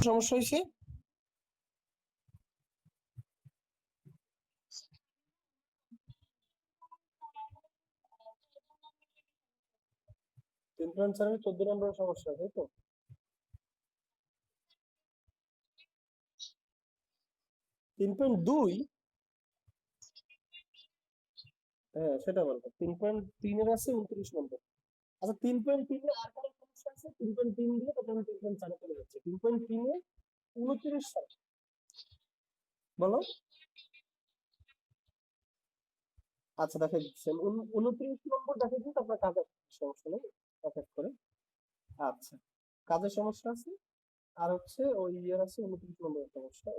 সমস্যা হয়েছে? তিন পয়েন্ট চারের 14 নম্বরের সমস্যা, তাই তো? তিন পয়েন্ট দুই, হ্যাঁ সেটা বলবো। 3.3 আছে 29 নম্বর। আচ্ছা 3.3 আর কোনো সমস্যা আছে? 3.3 দিয়ে তখন 3.4 চলে যাচ্ছে। 3.3 29 সাল, বলো। আচ্ছা দেখে দিচ্ছেন 29 নম্বর দেখে দিন, তারপরে কাজের সমস্যা নেই, এক এক করে। আচ্ছা, কাজের সমস্যা আছে, আর হচ্ছে ওই ইয়ার আছে 29 নম্বরের সমস্যা।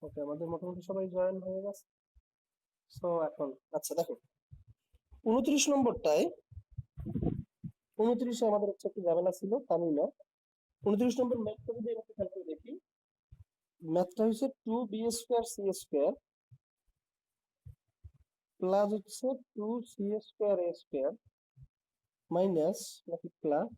ওকে, আমাদের মোটামুটি সবাই জয়েন হয়ে গেছে। সো এখন আচ্ছা দেখো 29 নম্বরটায়, 29 আমাদের হচ্ছে একটু ঝামেলা ছিল, জানি না। 29 নম্বর ম্যাথটা যদি এরকম খেয়াল করে দেখি, ম্যাথটা হচ্ছে 2b² c² প্লাস হচ্ছে 2c²a² মাইনাস নাকি প্লাস,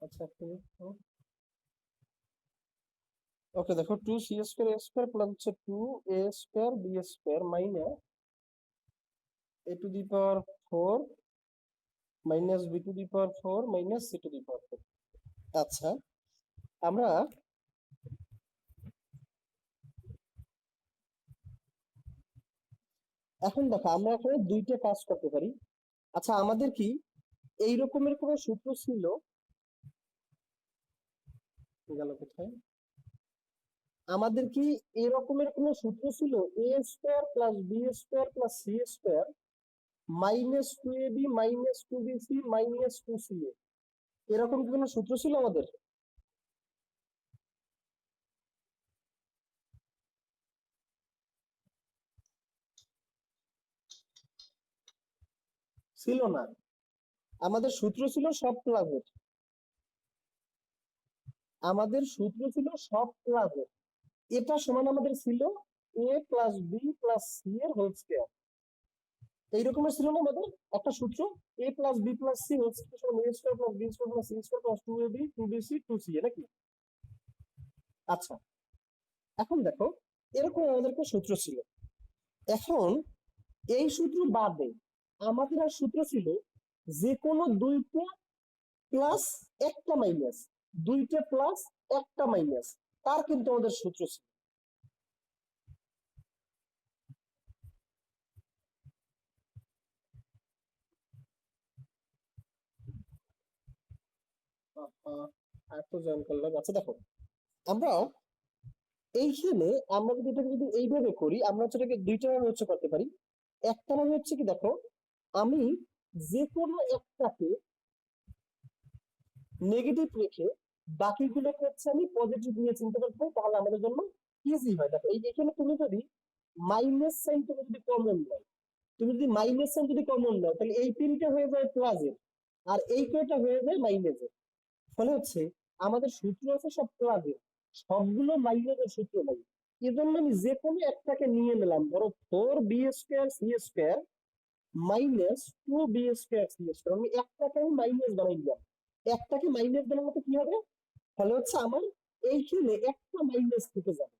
আচ্ছা ওকে দেখো 2c²a² প্লাস হচ্ছে 2a²b² minus a⁴ minus b⁴ minus c⁴। আচ্ছা আমরা এখন দেখো আমরা এখানে দুইটা কাজ করতে পারি। আচ্ছা আমাদের কি এই রকমের কোনো সূত্র ছিল? গেল কোথায়? আমাদের কি এরকমের কোনো সূত্র ছিল a² plus b² plus c² minus 2ab minus 2bc minus 2ca, এরকম কি কোনো সূত্র ছিল আমাদের? ছিল না। আমাদের সূত্র ছিল সব প্লাসের, আমাদের সূত্র ছিল সব প্লাসের। এটা সমান আমাদের ছিল a plus B plus C এর হোল স্কয়ার। এই রকমের ছিল না আমাদের একটা সূত্র, a plus B plus C whole square সমান a² plus b² plus c² plus 2ab 2bc 2ca নাকি? আচ্ছা এখন দেখো এরকম আমাদের একটা সূত্র ছিল। এখন এই সূত্র বাদে আমাদের আর সূত্র ছিল যে কোনো দুইটা প্লাস একটা মাইনাস, দুইটা প্লাস একটা মাইনাস, তার কিন্তু আমাদের সূত্র ছিল। এত জয়েন করলাম। আচ্ছা দেখো আমরা এইখানে আমরা যদি এটাকে যদি এইভাবে করি, আমরা হচ্ছে এটাকে দুইটা ভাবে হচ্ছে করতে পারি। একটা ভাবে হচ্ছে কি দেখো, আমি যে কোনো একটাকে নেগেটিভ রেখে বাকিগুলোকে হচ্ছে আমি পজিটিভ নিয়ে চিন্তা করতে পারি, তাহলে আমাদের জন্য ইজি হয়। দেখো এই এখানে তুমি যদি মাইনাস সাইন তুমি যদি কমন নাও, তুমি যদি মাইনাস সাইন যদি কমন নাও, তাহলে এই তিনটা হয়ে যায় প্লাসের, আর এই কয়টা হয়ে যায় মাইনাসের। ফলে হচ্ছে আমাদের সূত্র আছে সব প্লাসের, সবগুলো মাইনাসের সূত্র নাই। এজন্য আমি যে কোনো একটাকে নিয়ে নিলাম, ধরো 4b²c² মাইনাস 2b²c², আমি একটাকে আমি মাইনাস বানাই দিলাম। একটাকে মাইনাস বানানোতে কি হবে? ফলে হচ্ছে আমার এইখানে একটা মাইনাস থেকে যাবে।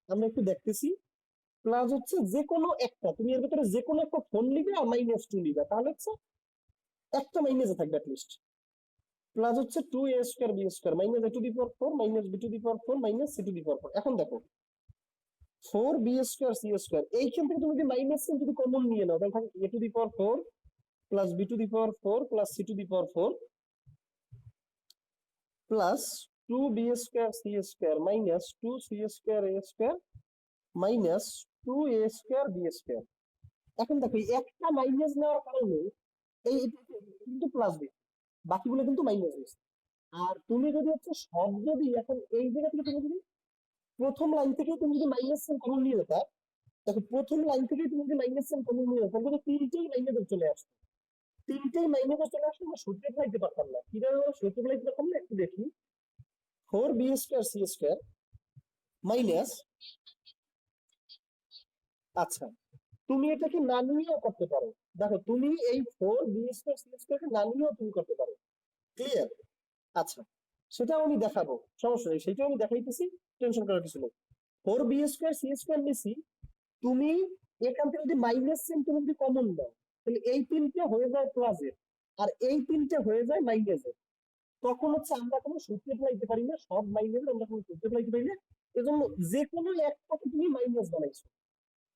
আমরা একটু দেখতেছি। প্লাস হচ্ছে যে কোনো একটা, তুমি এর ভিতরে যে কোনো একটা ফোন নিবে আর -2 নিবে, তাহলে হচ্ছে একটা মাইনাসে থাকবে অ্যাটলিস্ট। প্লাস হচ্ছে 2a²b² minus a⁴ minus b⁴ minus c⁴। এখন দেখো 4b²c² এইখান থেকে তুমি যদি মাইনাস যদি কমন নিয়ে নাও, তাহলে থাকে a⁴ plus b to the power 4 plus c to the power 4 plus 2b square C square minus 2c square a square minus 2a square b square. এখন দেখো এই একটা মাইনাস নেওয়ার কারণে এই কিন্তু প্লাস দিচ্ছে, বাকিগুলো কিন্তু মাইনাস দিচ্ছে। আর তুমি যদি হচ্ছে সব যদি এখন এই জায়গা থেকে তুমি যদি প্রথম লাইন থেকে তুমি যদি মাইনাস সাইন কমন নিয়ে যেতা, দেখো প্রথম লাইন থেকে তুমি যদি মাইনাস সাইন কমন নিয়ে যেতা কিন্তু তিনটেই মাইনাসে চলে আসতো, তিনটেই মাইনাসে চলে আসলে আমরা সূত্রে ফেলাইতে পারতাম না। কিভাবে আমরা সূত্রে ফেলাইতে পারতাম না একটু দেখি। 4b square C square minus, আচ্ছা তুমি এটাকে না নিয়েও করতে পারো। দেখো তুমি এই 4b স্কয়ার সি স্কয়ারকে না নিয়েও তুমি করতে পারো। ক্লিয়ার? আচ্ছা সেটাও আমি দেখাবো, সমস্যা নেই, সেটাও আমি দেখাইতেছি, টেনশন করার কিছু নেই। 4b স্কয়ার সি স্কয়ার নিছি, তুমি এখান থেকে যদি মাইনাস চিহ্ন তুমি যদি কমন দাও তাহলে এই তিনটে হয়ে যায় প্লাসের আর এই তিনটে হয়ে যায় মাইনাসের। তখন হচ্ছে আমরা কোনো সূত্রে ফেলাইতে পারি না, সব মাইনাসের আমরা কোনো সূত্রে ফেলাইতে পারি না। এজন্য যে কোনো একটাকে তুমি মাইনাস বানাইছো,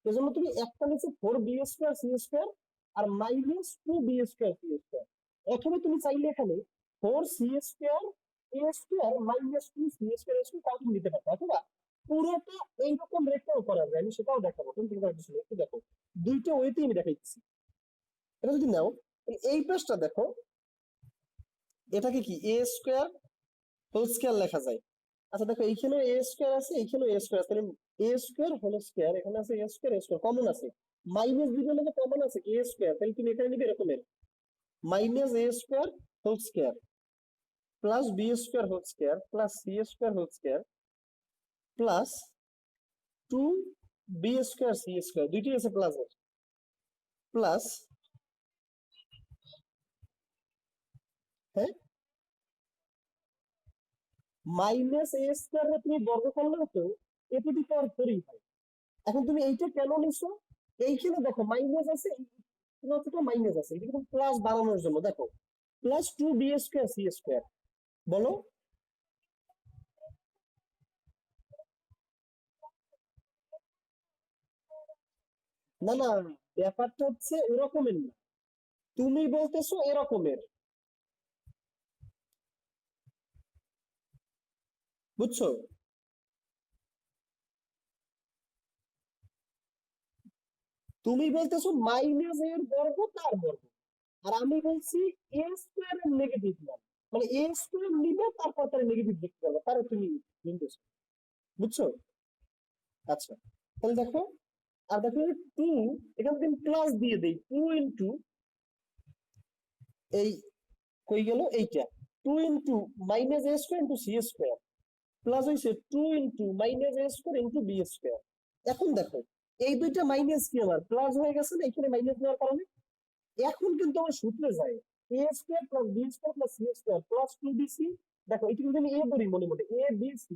এজন্য তুমি একটা নিচে 4b স্কয়ার সি স্কয়ার আর minus 2b square C square, অথবা তুমি চাইলে এখানে 4c square a square minus 2c square square তাও তুমি নিতে পারো, অথবা পুরোটা এইরকম রেখেও করা যায়, আমি সেটাও দেখাবো, তুমি চিন্তা করছো একটু দেখো, দুইটা ওয়েতেই আমি দেখাইছি। এটা যদি নাও এই পেজটা দেখো, এটাকে কি a স্কয়ার হোল স্কয়ার লেখা যায়। আচ্ছা দেখো এইখানে a স্কয়ার আছে, এইখানে a স্কয়ার আছে, তাহলে a স্কয়ার হোল স্কয়ার, এখানে আছে a স্কয়ার কমন আছে, মাইনাস দুইটার মধ্যে কমন আছে কি a স্কয়ার, তাহলে তুমি এখানে নিবে এরকমের minus a square whole square plus b square whole square plus c square whole square plus 2b square c square, দুইটাই আছে প্লাসের, প্লাস হ্যাঁ মাইনাস a স্কয়ার তুমি বর্গ করলে তো a টু দি পাওয়ার 4ই হয়। এখন তুমি এইটা কেন নিছো, এইখানে দেখো মাইনাস আছে, মাইনাস আছে, এটা কিন্তু প্লাস বানানোর জন্য, দেখো plus 2b square c square, বলো। না না, ব্যাপারটা হচ্ছে এরকমের না, তুমি বলতেছো এরকমের, বুঝছো? তুমি বলতেছো মাইনাস এর বর্গ তার বর্গ, আর আমি বলছি এ স্কোয়ার এর নেগেটিভ মান, মানে এ স্কোয়ার নিবে তারপর তার নেগেটিভ দেখতে পারবে, তারে তুমি নিতেছো, বুঝছো? আচ্ছা তাহলে দেখো, আর দেখো 2, এখানে তুমি প্লাস দিয়ে দেই 2 ইনটু এই কই গেল এইটা, 2 ইনটু মাইনাস এ square into C square plus হইছে 2 ইনটু মাইনাস এ স্কোয়ার ইনটু বি স্কোয়ার। এখন দেখো এই দুইটা মাইনাস কি আমার প্লাস হয়ে গেছে না এখানে মাইনাস নেওয়ার কারণে, এখন কিন্তু আমার সূত্রে যায় A square plus B square plus C square plus 2bc। দেখো এটা কিন্তু আমি এ ধরি মনে মনে, এ বি সি,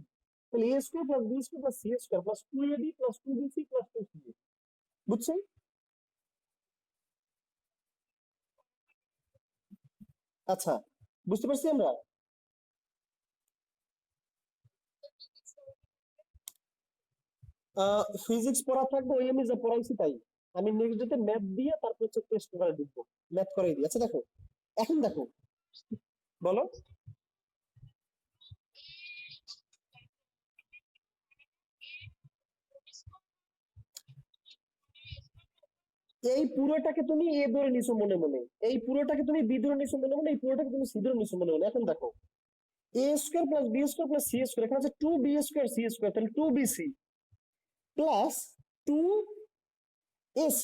তাহলে A square plus B square plus C square plus 2ab plus 2bc plus 2ca, বুঝছো? আচ্ছা বুঝতে পারছি আমরা। ফিজিক্স পড়া থাকবে ওই আমি যা পড়াইছি তাই, আমি নেক্সট ডেতে ম্যাথ দিয়ে তারপর হচ্ছে টেস্ট পেপারে ঢুকবো, ম্যাথ করাই দিই। আচ্ছা দেখো, এখন দেখো, বলো। এই পুরোটাকে তুমি এ ধরে নিছো মনে মনে, এই পুরোটাকে তুমি বি ধরে নিছো মনে মনে, এই পুরোটাকে তুমি সি ধরে নিছো মনে মনে। এখন দেখো A square plus B square plus C square, এখানে আছে 2b স্কোয়ার সি স্কোয়ার, তাহলে 2bc প্লাস 2ac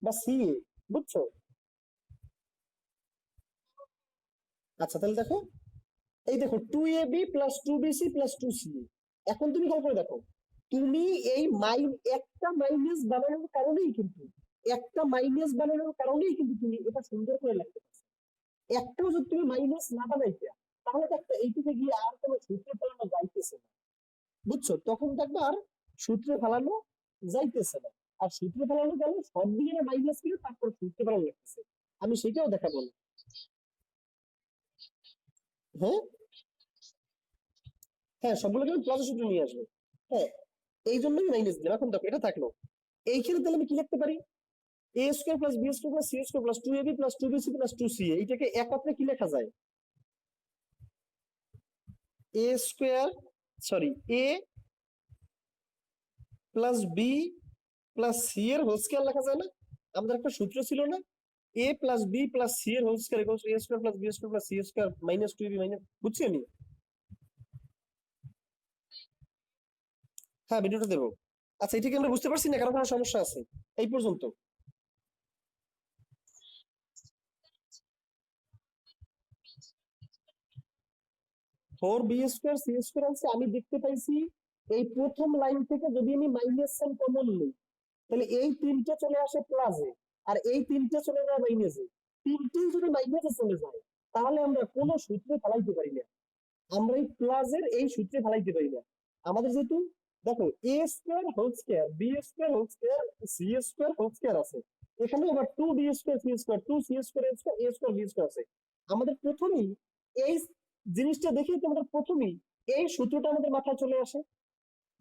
বা ca, বুঝছো? আচ্ছা তাহলে দেখো, এই দেখো 2ab plus 2bc plus 2ca। এখন তুমি ভালো করে দেখো, তুমি এই একটা মাইনাস বানানোর কারণেই কিন্তু, একটা মাইনাস বানানোর কারণেই কিন্তু তুমি এটা সুন্দর করে লিখতে পারছো। একটাও যদি তুমি মাইনাস না বানাইতে, তাহলে তো একটা এইদিকে গিয়ে আর কোনো সূত্র ফেলানো যাইতেছে না, বুঝছো? তখন দেখবে আর সূত্রে ফেলানো যাইতেছে না, আর সূত্রে ফেলানো গেলে সব দিকে মাইনাস করে তারপর সূত্রে ফেলানো লাগতেছে, আমি সেটাও দেখাবো না। হ্যাঁ হ্যাঁ, সবগুলোকে আমি প্লাসের সূত্রে নিয়ে আসবো। হ্যাঁ এই জন্যই মাইনাস দিলাম। এখন দেখো এটা থাকলো, এইখানে তাহলে আমি কি লিখতে পারি, A square plus B square plus C square plus 2ab plus 2bc plus 2ca এটাকে একত্রে কি লেখা যায়? A square, sorry, A plus B plus C এর হোল স্কোয়ার লেখা যায় না? আমাদের একটা সূত্র ছিল না, A plus B plus C এর whole square equals A square plus B square plus C square minus 2ab minus, বুঝছি আমি? হ্যাঁ, ভিডিওটা দেবো। আচ্ছা, এটা কি আমরা বুঝতে পারছি না, কারো কোনো সমস্যা আছে এই পর্যন্ত? 4b স্কোয়ার সি স্কোয়ার আছে, আমি দেখতে পাইছি এই প্রথম লাইন থেকে যদি আমি মাইনাস সাইন কমন নিই তাহলে এই তিনটে চলে আসে প্লাসে, আর এই তিনটে চলে যায় মাইনাসে। তিনটেই যদি মাইনাসে চলে যায় তাহলে আমরা কোনো সূত্রে ফেলাইতে পারি না, আমরা এই প্লাসের এই সূত্রে ফেলাইতে পারি না। আমাদের যেহেতু দেখো A square whole square B square whole square C square whole square আছে, এখানে আবার 2b square C square 2c square A square A square B square আছে। আমাদের প্রথমেই এই জিনিসটা দেখেই তো আমাদের প্রথমেই এই সূত্রটা আমাদের মাথায় চলে আসে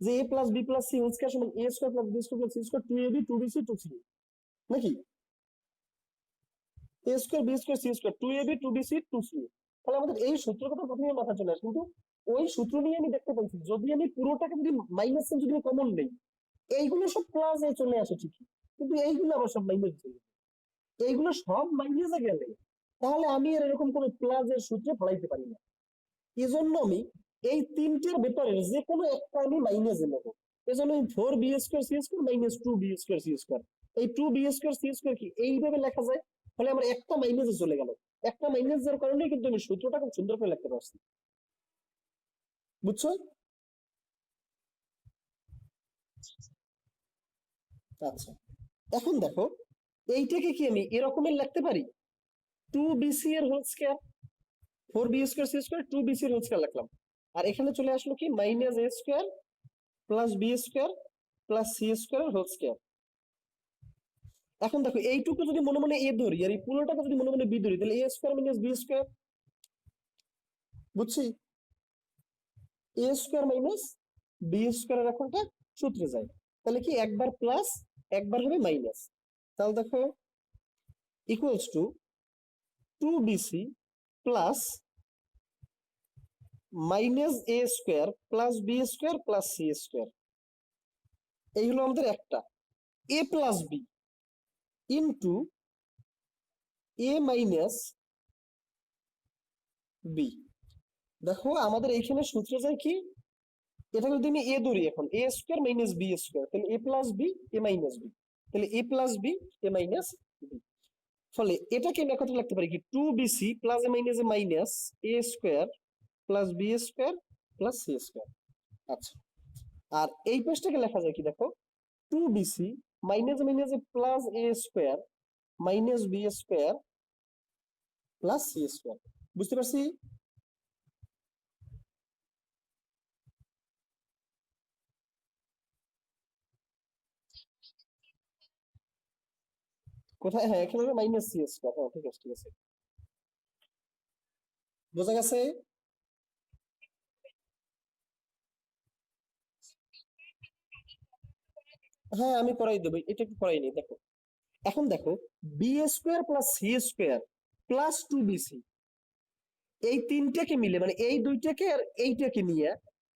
যে A plus B plus C whole square সমান A square plus B square plus C square 2ab 2bc 2c, নাকি? A square B square C square 2ab 2bc 2c, তাহলে আমাদের এই সূত্রটা তো প্রথমে মাথায় চলে আসে। কিন্তু ওই সূত্র নিয়ে আমি দেখতে পাচ্ছি যদি আমি পুরোটাকে যদি মাইনাস সাইন যদি কমন নেই, এইগুলো সব প্লাসে চলে আসে ঠিকই, কিন্তু এইগুলো আবার সব মাইনাস চলে আসে। এইগুলো সব মাইনাসে গেলে তাহলে আমি আর এরকম কোনো প্লাসের সূত্রে ফলাইতে পারি না। এজন্য আমি এই তিনটের ভেতরে যে কোনো একটা আমি মাইনাসে নেবো। এজন্য আমি 4b square C square minus 2b square C square, এই 2b স্কোয়ার সি স্কোয়ার কি এইভাবে লেখা যায়, ফলে আমার একটা মাইনাসে চলে গেল। একটা মাইনাস যাওয়ার কারণে কিন্তু আমি সূত্রটা খুব সুন্দর করে লিখতে পারছি, বুঝছো? আচ্ছা, এখন দেখো এইটাকে কি আমি এরকমের লিখতে পারি, 2bc এর whole square, 4b square C square 2bc এর হোল স্কোয়ার লিখলাম, আর এখানে চলে আসলো কি minus a square plus B square plus C square whole square. এখন দেখো এইটুকু যদি মনে মনে এ ধরি আর এই পুরোটাকে যদি মনে মনে বি ধরি তাহলে A square minus B square, বুঝছি? এ স্কোয়ার মাইনাস বি স্কোয়ারের এখনটা সূত্রে যায়, তাহলে কি একবার প্লাস একবার হবে মাইনাস, তাহলে দেখো equals to 2bc plus minus A square plus B square plus C square, এই হলো আমাদের একটা a plus b into a minus b. দেখো আমাদের এইখানে সূত্রে যায় কি, এটা যদি আমি এ ধরি এখন A square minus B square, তাহলে A plus B A minus B, তাহলে A plus B A minus B, ফলে এটাকে আমি একত্রে লিখতে পারি কি 2bc plus A minus A minus A square plus B square plus C square. আচ্ছা, আর এই পেজটাকে লেখা যায় কি দেখো 2bc minus minus A plus A square minus B square plus C square, বুঝতে পারছি? কোথায়? হ্যাঁ, এখানে মাইনাস সি স্কোয়ার, হ্যাঁ ঠিক আছে ঠিক আছে, বোঝা গেছে? হ্যাঁ আমি করাই দেবো, এটা একটু করাই নি। দেখো এখন দেখো B square plus C square plus 2bc, এই তিনটাকে মিলে মানে এই দুইটাকে আর এইটাকে নিয়ে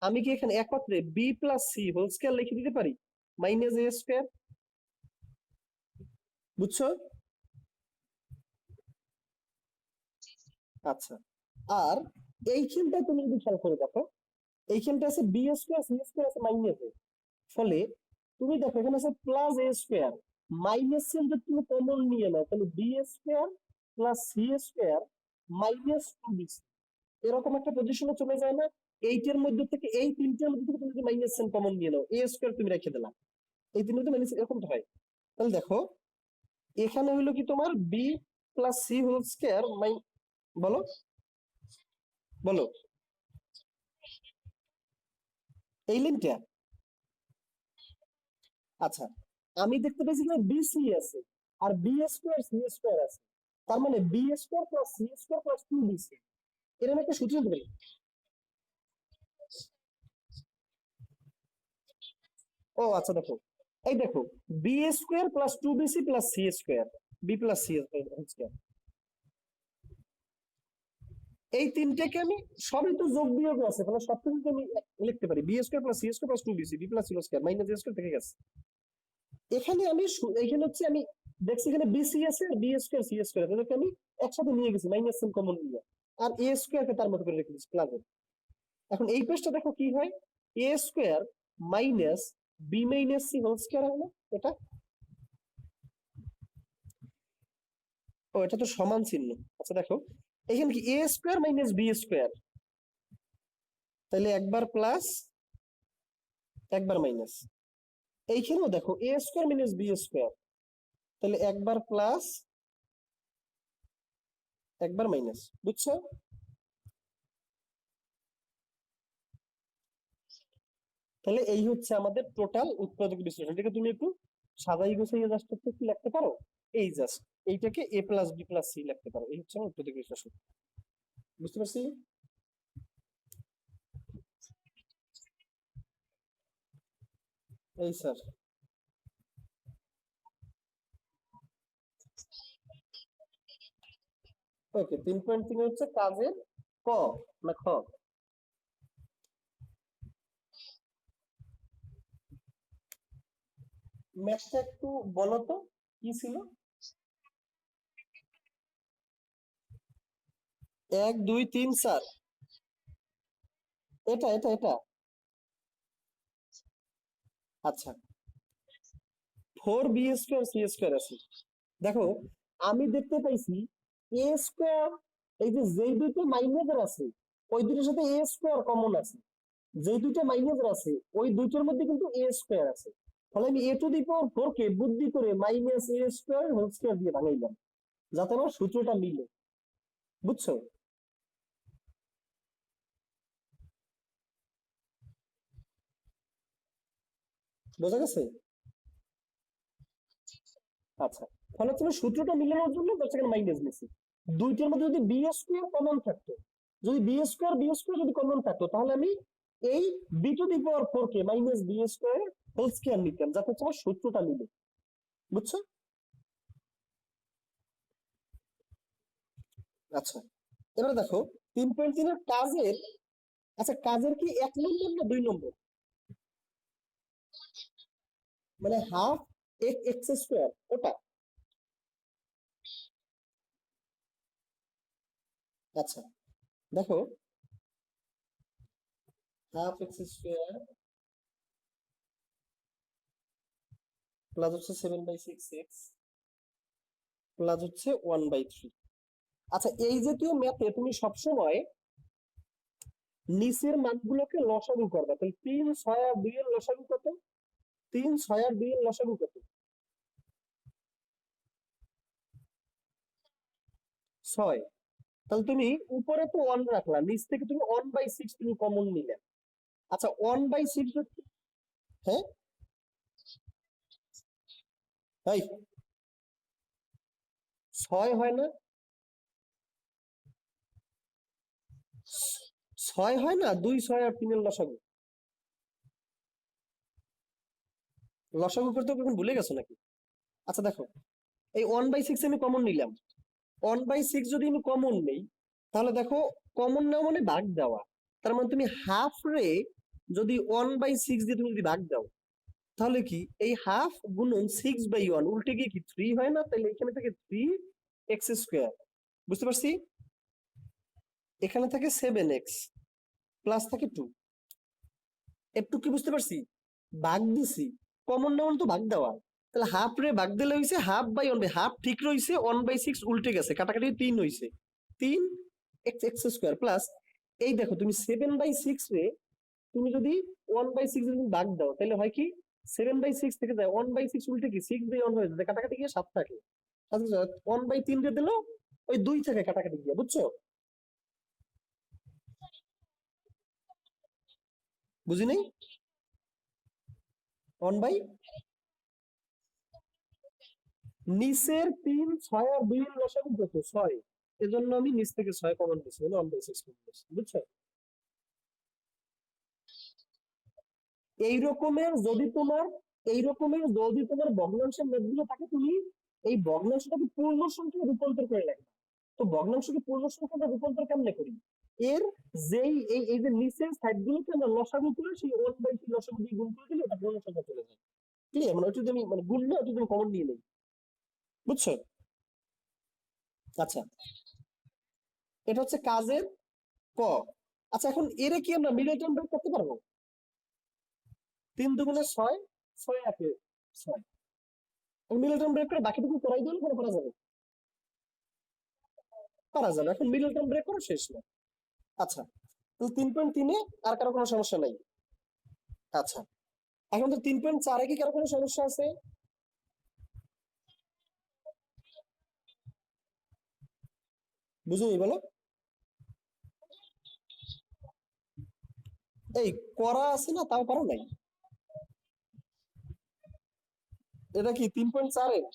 আমি কি এখানে একত্রে b plus C whole square লিখে দিতে পারি মাইনাস এ স্কোয়ার, বুঝছো? আচ্ছা, আর এইখানটা তুমি যদি খেয়াল করে দেখো এইখানটা আছে বি স্কোয়ার সি স্কোয়ার আছে মাইনাস এ, ফলে তুমি দেখো এখানে আছে প্লাস এ স্কোয়ার, মাইনাস এর যদি তুমি কমন নিয়ে নাও তাহলে b square plus C square minus 2bc, এরকম একটা পজিশনে চলে যায় না? এইটার মধ্যে থেকে এই তিনটার মধ্যে থেকে তুমি যদি মাইনাস সাইন কমন নিয়ে নাও এ স্কোয়ার তুমি রেখে দিলা, এই তিনটার মধ্যে মাইনাস এরকমটা হয়। তাহলে দেখো এখানে হইলো কি তোমার b plus C whole square বলো বলো এই লিনটা। আচ্ছা, আমি দেখতে পাচ্ছি যে বি সি আছে আর বি স্কোয়ার সি স্কোয়ার আছে, তার মানে B square plus C square plus 2bc, এরকম একটা সূত্র দিতে পারি। ও আচ্ছা, দেখো এই দেখো B square plus 2bc plus C square, B plus C square, এই তিনটাকে আমি সবই তো যোগ বিয়োগ আছে, তাহলে সবকিছু আমি লিখতে পারি B square plus C square plus 2bc, B plus C square minus এ স্কোয়ার থেকে গেছে। এখানে আমি এখানে হচ্ছে আমি দেখছি এখানে বিসি আছে আর বি স্কোয়ার সি স্কোয়ার, তাদেরকে আমি একসাথে নিয়ে গেছি মাইনাস সাইন কমন নিয়ে, আর এ স্কোয়ারকে তার মতো করে রেখে দিচ্ছি প্লাস। এখন এই পেজটা দেখো কি হয়, A square minus B minus C whole square হয় না এটা? ও এটা তো সমান চিহ্ন। আচ্ছা দেখো এখানে কি এ স্কোয়ার মাইনাস বি স্কোয়ার, তাহলে একবার প্লাস একবার মাইনাস। এইখানেও দেখো A square minus B square, তাহলে একবার প্লাস একবার মাইনাস, বুঝছো? তাহলে এই হচ্ছে আমাদের টোটাল উৎপাদক বিশ্লেষণ। এটাকে তুমি একটু সাজাই গুছাইয়ে জাস্ট একটু কি লিখতে পারো, এই জাস্ট এইটাকে এ প্লাস বি প্লাস সি লিখতে পারো, এই হচ্ছে আমার উৎপাদক বিশ্লেষণ। বুঝতে পারছি? এই স্যার ওকে 3.3 হচ্ছে কাজের ক না খ? ম্যাথটা একটু বলো তো কি ছিল? 1 2 3 4, এটা এটা এটা আচ্ছা 4 বি স্কোয়ার সি স্কোয়ার আছে। দেখো আমি দেখতে পাইছি এ স্কোয়ার, এই যে যেই দুটো মাইনাসের আছে ওই দুটোর সাথে এ স্কোয়ার কমন আছে, যেই দুটো মাইনাসের আছে ওই দুটোর মধ্যে কিন্তু এ স্কোয়ার আছে। ফলে আমি এ টু দি পাওয়ার 4 কে বুদ্ধি করে মাইনাস এ স্কোয়ার হোল স্কোয়ার দিয়ে ভাঙাইলাম, যাতে আমার সূত্রটা মিলে। বুঝছো? বোঝা গেছে? আচ্ছা, ফলে তুমি সূত্রটা মিলানোর জন্য সেখানে মাইনাস নিছি। দুইটার মধ্যে যদি বি স্কোয়ার কমন থাকতো, যদি বি স্কোয়ার যদি কমন থাকতো, তাহলে আমি এই বি টু দি পাওয়ার 4 কে minus B square whole square নিতাম, যাতে তোমার সূত্রটা মিলে। বুঝছো? আচ্ছা এবার দেখো 3.3 এর কাজের, আচ্ছা কাজের কি 1 নম্বর না 2 নম্বর? মানে হাফ এক্স স্কোয়ার ওটা? আচ্ছা দেখো হাফ এক্স স্কোয়ার প্লাস হচ্ছে 7/6x প্লাস হচ্ছে 1/3। আচ্ছা এই জাতীয় ম্যাথে তুমি সবসময় নিচের মানগুলোকে লসাগু করবা, তাহলে 3 6 আর 2 এর লসাগু কত? 3 6 আর 2 এর লসাগু কত? 6। তাহলে তুমি উপরে তো 1 রাখলা, নিচ থেকে তুমি 1/6 তুমি কমন নিলে। আচ্ছা 1/6, হ্যাঁ তাই 6 হয় না? 6 হয় না? 2 6 আর 3 এর লসাগু, লসাগু করতে কখন ভুলে গেছো নাকি? আচ্ছা দেখো এই 1/6 আমি কমন নিলাম, 1/6 যদি আমি কমন নেই, তাহলে দেখো কমন নেওয়া মানে ভাগ দেওয়া, তার মানে তুমি হাফ রে যদি 1/6 দিয়ে তুমি যদি ভাগ দাও, তাহলে কি এই হাফ গুণন 6/1 উল্টে গিয়ে কি 3 হয় না? তাহলে এখানে থেকে 3x স্কোয়ার, বুঝতে পারছি? এখানে থাকে 7x প্লাস থাকে 2, একটু কি বুঝতে পারছি? ভাগ দিছি, কমন নেওয়া তো ভাগ দেওয়া, তাহলে হাফ রে ভাগ দিলে হইছে হাফ বাই 1/, হাফ ঠিক রইছে, 1/6 উল্টে গেছে, কাটাকাটি 3 হইছে, 3x স্কোয়ার প্লাস এই দেখো তুমি 7/6 রে তুমি যদি 1/6 যদি ভাগ দাও, তাহলে হয় কি 7/6 থেকে যায় 1/6 উল্টে কি 6/1 হয়ে যায়, কাটাকাটি গিয়ে 7 থাকে। 1/3 রে দিলেও ওই 2 থাকে কাটাকাটি গিয়ে, বুঝছো? বুঝি নাই? 1 বাই নিচের 3 6 আর 2 এর লসাগু কত? 6। এজন্য আমি নিচ থেকে 6 কমন নিছি, মানে 1/6 কমন নিছি, বুঝছো? এই রকমের যদি তোমার এই রকমের যদি তোমার ভগ্নাংশের ম্যাথগুলো থাকে, তুমি এই ভগ্নাংশটাকে পূর্ণ সংখ্যায় রূপান্তর করে রাখবে। তো ভগ্নাংশকে পূর্ণ সংখ্যায় রূপান্তর কেমনে করি? এর যেই এই যে নিচের সাইড গুলোকে আমরা লসাগু করে সেই 1/3 লসাগু দিয়ে গুণ করে দিলে এটা পূর্ণ সংখ্যা চলে যায়। ক্লিয়ার? মানে ওটা যদি আমি মানে গুণ না, ওটা যদি কমন নিয়ে নেই। বুঝছো? আচ্ছা, এটা হচ্ছে কাজের ক। আচ্ছা, এখন এরে কি আমরা মিডল টার্ম ব্রেক করতে পারবো? 3 দুগুণে 6, 6 একে 6। মিডল টার্ম ব্রেক করে বাকিটুকু করাই দিলে পরে পারা যাবে। পারা যাবে। এখন মিডল টার্ম ব্রেক করা শেষ না। আচ্ছা, তো 3.3-এ আর কারো কোনো সমস্যা নাই? আচ্ছা, এখন তো 3.4-এ কি কারো কোনো সমস্যা আছে? বুঝুনি বলো। এই করা আছে না, তাও পারো নাই? এটা কি 3.4-এর?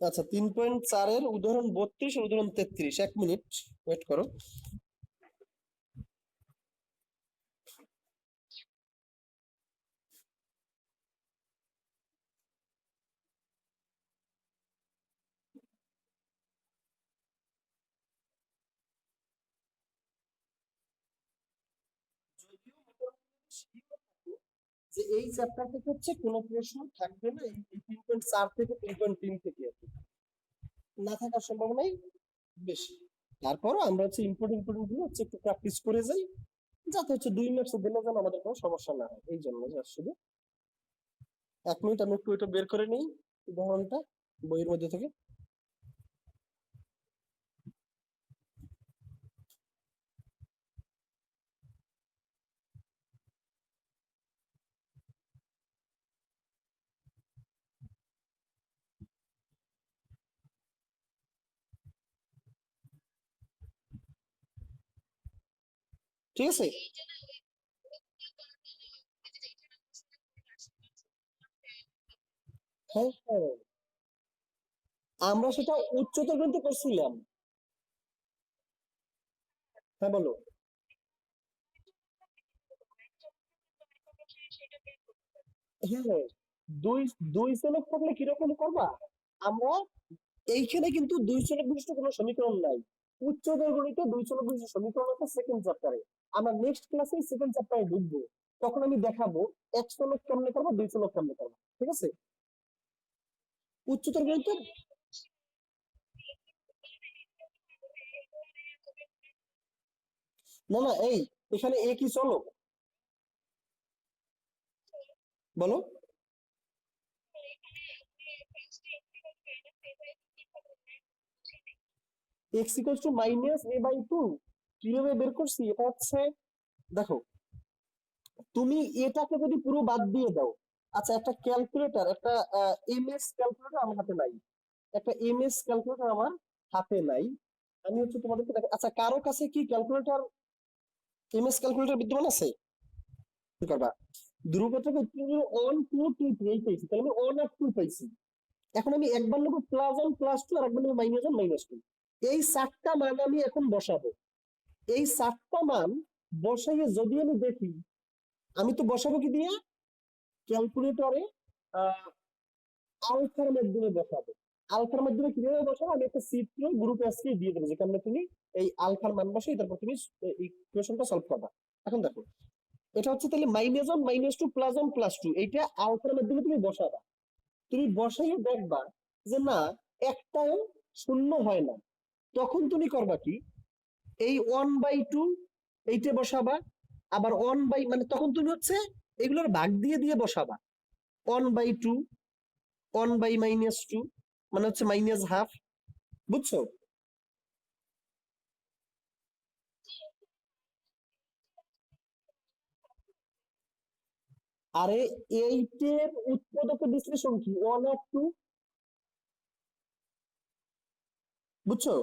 আচ্ছা, 3.4-এর উদাহরণ 32 আর উদাহরণ 33। 1 মিনিট ওয়েট করো। যদিও মোটামুটি sure থাকো যে এই চ্যাপ্টার থেকে হচ্ছে কোনো প্রশ্ন থাকবে না, এই 3.4 থেকে 3.3 থেকে আর কি। না থাকার সম্ভাবনাই বেশি। তারপরও আমরা হচ্ছে ইম্পর্টেন্ট ইম্পর্টেন্ট গুলো হচ্ছে একটু প্র্যাকটিস করে যাই, যাতে হচ্ছে 2 মার্কস দিলে যেন আমাদের কোনো সমস্যা না হয়, এই জন্য জাস্ট শুধু। 1 মিনিট আমি একটু এটা বের করে নিই, উদাহরণটা বইয়ের মধ্যে থেকে। ঠিক আছে? হ্যাঁ, হ্যাঁ, আমরা সেটা উচ্চতর কিন্তু করছিলাম। হ্যাঁ, বলো। হ্যাঁ, হ্যাঁ, দুই দুই চলক থাকলে কিরকম করবা? আমরা এইখানে কিন্তু দুই চলক বিশিষ্ট কোনো সমীকরণ নাই। উচ্চতর গণিতে দুই চলক বিশিষ্ট সমীকরণ আছে সেকেন্ড চ্যাপ্টারে। আমরা নেক্সট ক্লাসে সেকেন্ড চ্যাপ্টারে ঢুকবো। তখন আমি দেখাবো এক চলক কেমনে করবো, দুই চলক কেমনে করবো। ঠিক আছে? উচ্চতর গণিতে না, না, এই এখানে এ কি চলক বলো? X equals to minus A by two. কিভাবে বের করছি? এটা হচ্ছে, দেখো, তুমি এটাকে যদি পুরো বাদ দিয়ে দাও। আচ্ছা, একটা ক্যালকুলেটর, একটা এমএস ক্যালকুলেটর আমার হাতে নাই। একটা এমএস ক্যালকুলেটর আমার হাতে নাই। আমি হচ্ছে তোমাদেরকে আচ্ছা, কারো কাছে কি ক্যালকুলেটর, এমএস ক্যালকুলেটর বিদ্যমান আছে? কি করবা? ধ্রুবকটাকে ওয়ান টু টু টু এই পেয়েছি, তাহলে আমি ওয়ান আর টু পাইছি। এখন আমি একবার নেবো প্লাস ওয়ান প্লাস টু, আর একবার নেবো মাইনাস ওয়ান মাইনাস টু। এই 4টা মান আমি এখন বসাবো। এই 4টা মান বসাইয়ে যদি আমি দেখি, আমি তো বসাবো কি দিয়ে? ক্যালকুলেটরে আলফার মাধ্যমে বসাবো। আলফার মাধ্যমে কিভাবে বসাবো? আমি একটা চিত্র গ্রুপে আজকে দিয়ে দেবো, যেখানে তুমি এই আলফার মান বসাই তারপর তুমি ইকুয়েশনটা সলভ করবা। এখন দেখো, এটা হচ্ছে তাহলে minus one minus two plus one plus two, এইটা আলফার মাধ্যমে তুমি বসাবা। তুমি বসাইয়ে দেখবা যে না, একটাও শূন্য হয় না। তখন তুমি করবা কি? এই 1/2 এইটা বসাবা। আবার 1 বাই, মানে তখন তুমি হচ্ছে এগুলোর ভাগ দিয়ে দিয়ে বসাবা। 1/2, 1/-2, মানে হচ্ছে মাইনাস হাফ। বুঝছো? আরে, এইটের উৎপাদক বিশ্লেষণ কি? 1 আর 2। বুঝছো?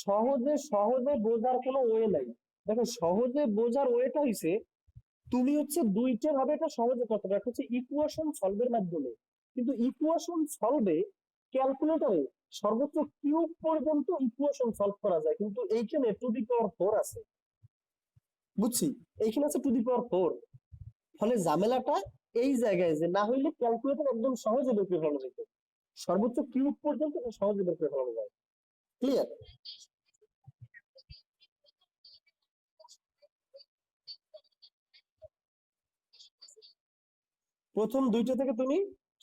সহজে সহজে বোঝার কোনো ওয়ে নাই। দেখো, সহজে বোঝার ওয়েটা হইছে, তুমি হচ্ছে দুইটা ভাবে এটা সহজে করতে পারো। একটা হচ্ছে ইকুয়েশন সলভের মাধ্যমে। কিন্তু ইকুয়েশন সলভে ক্যালকুলেটরে সর্বোচ্চ কিউব পর্যন্ত ইকুয়েশন সলভ করা যায়, কিন্তু এইখানে টু দি পাওয়ার 4 আছে, বুঝছি, এইখানে আছে টু দি পাওয়ার 4। ফলে ঝামেলাটা এই জায়গায় যে না হইলে ক্যালকুলেটর একদম সহজে বের করে ফেলানো যেত, সর্বোচ্চ কিউব পর্যন্ত সহজে বের করে ফেলানো যায়। ক্লিয়ার? প্রথম দুইটা থেকে তুমি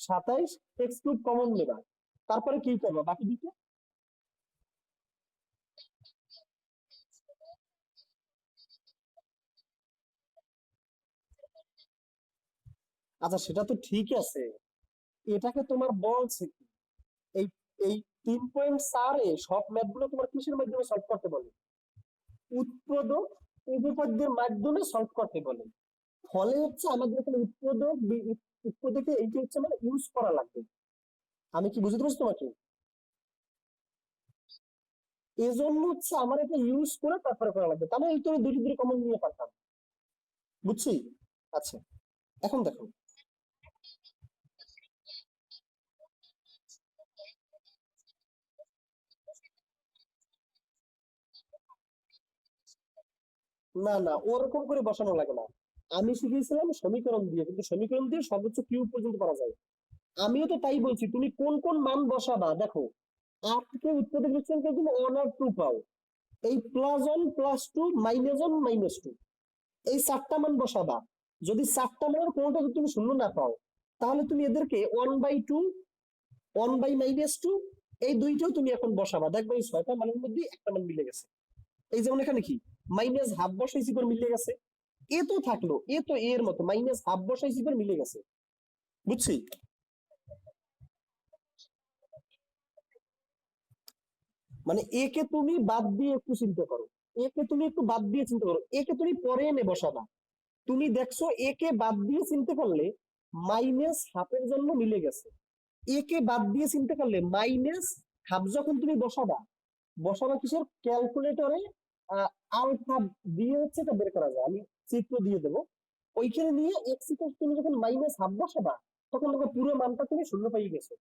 27x³ কমন নেবা, তারপরে কি করবা বাকি দুইটা? আচ্ছা সেটা তো ঠিক আছে, এটাকে তোমার বলছে কি, এই এই 3.4 এ সব ম্যাথ গুলো তোমার কিসের মাধ্যমে সলভ করতে বলে? উৎপাদক উপপাদ্যের মাধ্যমে সলভ করতে বলে। ফলে হচ্ছে আমাদের এখানে উৎপাদকে এইটা হচ্ছে মানে ইউজ করা লাগবে। আমি কি বুঝতে পারছি তোমাকে? এজন্য হচ্ছে আমার এটা ইউজ করে তারপরে করা লাগবে, তাহলে এই তো দুটি দুটি কমন নিয়ে পারতাম, বুঝছি? আচ্ছা এখন দেখো, না না ওরকম করে বসানো লাগে না, আমি শিখিয়েছিলাম সমীকরণ দিয়ে, কিন্তু সমীকরণ দিয়ে সর্বোচ্চ কিউব পর্যন্ত পারা যায়। আমিও তো তাই বলছি, তুমি কোন কোন মান বসাবা দেখো, 8 থেকে উৎপাদক বিচ্ছুরণ করে তুমি 1 আর 2 পাও, এই +1 +2 -1 -2 এই 4টা মান বসাবা। যদি 4টা মানের কোনোটা যদি তুমি শূন্য না পাও, তাহলে তুমি এদেরকে 1/2 1/-2 এই দুইটাও তুমি এখন বসাবা, দেখবে এই 6টা মানের মধ্যে একটা মান মিলে গেছে। এই যেমন এখানে কি -1/2 বসাইছি করে মিলে গেছে, এ তো থাকলো, এ তো এর মতো -1/2 বসাইছি করে মিলে গেছে, বুঝছি? মানে একে তুমি বাদ দিয়ে একটু চিন্তা করো, একে তুমি একটু বাদ দিয়ে চিন্তা করো, একে তুমি পরে এনে বসাবা, তুমি দেখছো একে বাদ দিয়ে চিন্তা করলে -1/2 জন্য মিলে গেছে, একে বাদ দিয়ে চিন্তা করলে -1/2 যখন তুমি বসাবা, বসাবা কিসের ক্যালকুলেটরে, আলফা দিয়ে হচ্ছে এটা বের করা যায়, আমি চিত্র দিয়ে দেবো, ওইখানে নিয়ে এক্স ইকুয়াল তুমি যখন -1/2 বসাবা, তখন দেখো পুরো মানটা তুমি শূন্য পাই গেছো,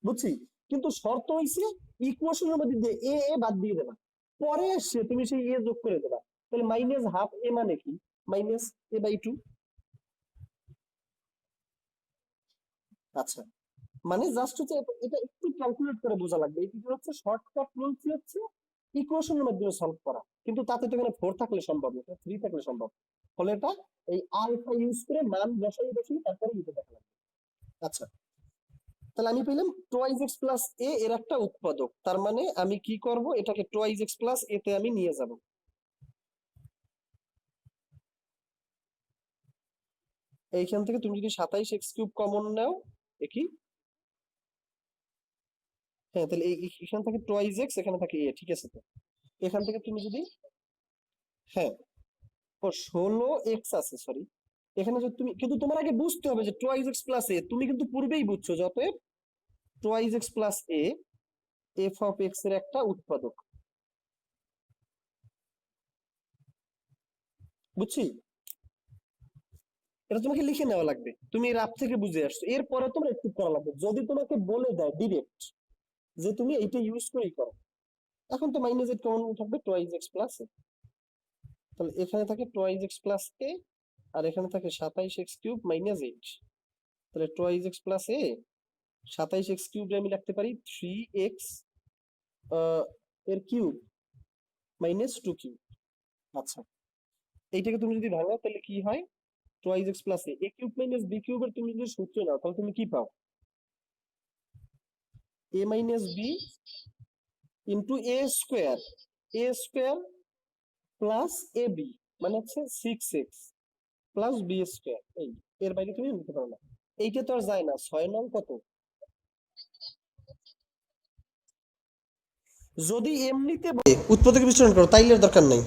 বুঝছি? কিন্তু শর্ত হইছে ইকুয়েশনের মধ্যে দিয়ে এ এ বাদ দিয়ে দেবা, পরে এসে তুমি সেই এ যোগ করে দেবা, তাহলে -1/2 এ মানে কি -a/2। আচ্ছা মানে জাস্ট হচ্ছে এটা একটু ক্যালকুলেট করে বোঝা লাগবে, এটা হচ্ছে শর্টকাট রুলস হচ্ছে ইকুয়েশনের মাধ্যমে সলভ করা, কিন্তু তাতে তো এখানে 4 থাকলে সম্ভব না, 3 থাকলে সম্ভব, ফলে এটা এই আলফা ইউজ করে মান বসাই বসিয়ে তারপরে এটা দেখা লাগবে। আচ্ছা তাহলে আমি পেলাম 2x + a এর একটা উৎপাদক, তার মানে আমি কি করব, এটাকে 2x + a তে আমি নিয়ে যাব, এইখান থেকে তুমি যদি 27x³ কমন নাও, কি হ্যাঁ তাহলে এখান থেকে 2x, এখানে থাকে a, ঠিক আছে? তো এখান থেকে তুমি যদি, হ্যাঁ ও 16x আছে, সরি, এখানে যদি তুমি, কিন্তু তোমার আগে বুঝতে হবে যে 2x + a, তুমি কিন্তু পূর্বেই বুঝছো, যত 2x + a f(x) এর একটা উৎপাদক, বুঝছি? এটা তোমাকে লিখে নেওয়া লাগবে, তুমি রাত থেকে বুঝে আসছো, এরপরে তোমার একটু করা লাগবে, যদি তোমাকে বলে দেয় ডিরেক্ট যে তুমি এইটা ইউজ করেই করো। এখন তো -8 কমন থাকবে 2x + a, তাহলে এখানে থাকে 2x + a, আর এখানে থাকে 27x³ -8, তাহলে 2x + a 27x³ আমি লিখতে পারি 3x এর কিউব -2 কিউব। আচ্ছা এইটাকে তুমি যদি ভাঙো তাহলে কি হয়, 2x + a³ - b³ এর তুমি যদি সূত্র নাও, তাহলে তুমি কি পাও, a - b into a² plus ab, মানে হচ্ছে 6x প্লাস b², এই এর বাইরে তুমি নিতে পারো না, এইটা তো আর যায় না, 6 নং কত, যদি এমনিতে উৎপাদক বিশ্লেষণ করো তাইলে দরকার নাই।